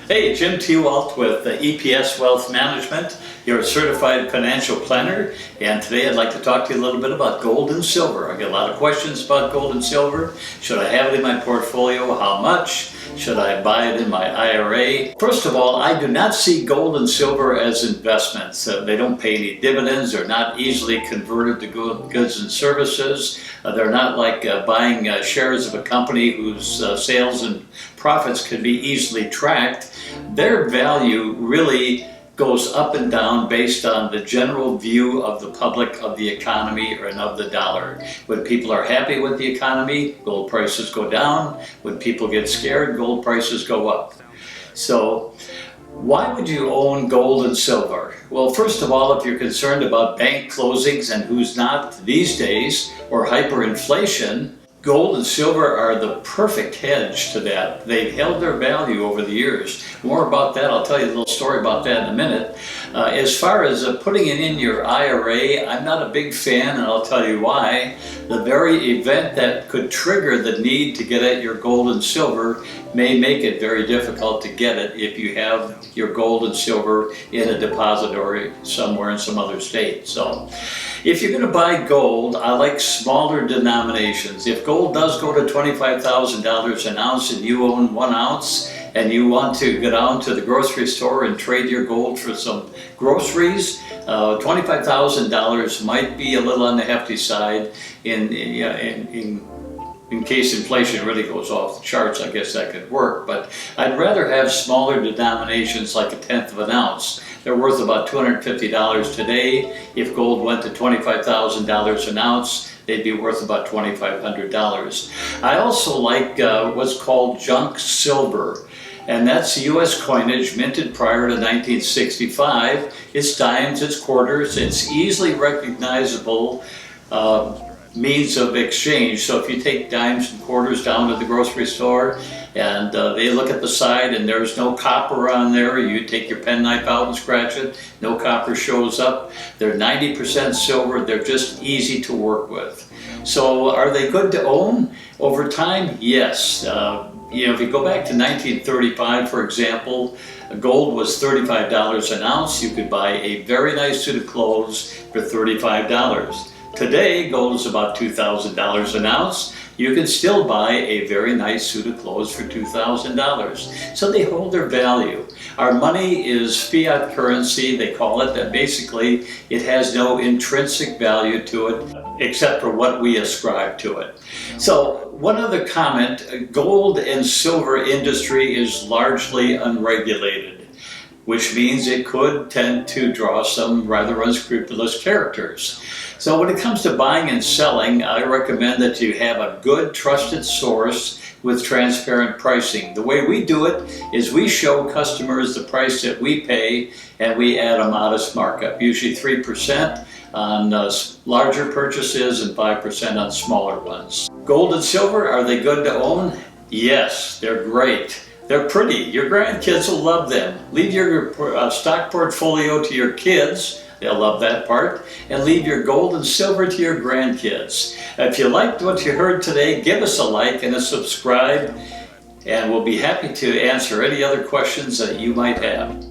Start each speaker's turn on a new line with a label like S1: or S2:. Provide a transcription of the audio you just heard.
S1: Hey, Jim Tewalt with EPS Wealth Management, your certified financial planner, and today I'd like to talk to you a little bit about gold and silver. I get a lot of questions about gold and silver. Should I have it in my portfolio? How much? Should I buy it in my IRA? First of all, I do not see gold and silver as investments. They don't pay any dividends. They're not easily converted to goods and services. They're not like buying shares of a company whose sales and profits can be easily tracked. Their value really goes up and down based on the general view of the public of the economy and of the dollar. When people are happy with the economy, gold prices go down. When people get scared, gold prices go up. So why would you own gold and silver? Well, first of all, if you're concerned about bank closings and who's not these days, or hyperinflation, gold and silver are the perfect hedge to that. They've held their value over the years. More about that, I'll tell you a little story about that in a minute. As far as putting it in your IRA, I'm not a big fan, and I'll tell you why. The very event that could trigger the need to get at your gold and silver may make it very difficult to get it if you have your gold and silver in a depository somewhere in some other state. So if you're going to buy gold, I like smaller denominations. If gold does go to $25,000 an ounce and you own 1 ounce and you want to go down to the grocery store and trade your gold for some groceries, $25,000 might be a little on the hefty side in case inflation really goes off the charts. I guess that could work, but I'd rather have smaller denominations like 1/10 of an ounce. They're worth about $250 today. If gold went to $25,000 an ounce, they'd be worth about $2,500. I also like what's called junk silver, and that's U.S. coinage minted prior to 1965. It's dimes, it's quarters, it's easily recognizable means of exchange. So if you take dimes and quarters down to the grocery store and they look at the side and there's no copper on there, you take your penknife out and scratch it, no copper shows up. They're 90% silver. They're just easy to work with. So are they good to own over time? Yes. If you go back to 1935, for example, gold was $35 an ounce. You could buy a very nice suit of clothes for $35. Today, gold is about $2,000 an ounce. You can still buy a very nice suit of clothes for $2,000. So they hold their value. Our money is fiat currency, they call it, that basically it has no intrinsic value to it except for what we ascribe to it. So one other comment, gold and silver industry is largely unregulated, which means it could tend to draw some rather unscrupulous characters. So when it comes to buying and selling, I recommend that you have a good, trusted source with transparent pricing. The way we do it is we show customers the price that we pay and we add a modest markup, usually 3% on larger purchases and 5% on smaller ones. Gold and silver, are they good to own? Yes, they're great. They're pretty. Your grandkids will love them. Leave your stock portfolio to your kids. They'll love that part. And leave your gold and silver to your grandkids. If you liked what you heard today, give us a like and a subscribe, and we'll be happy to answer any other questions that you might have.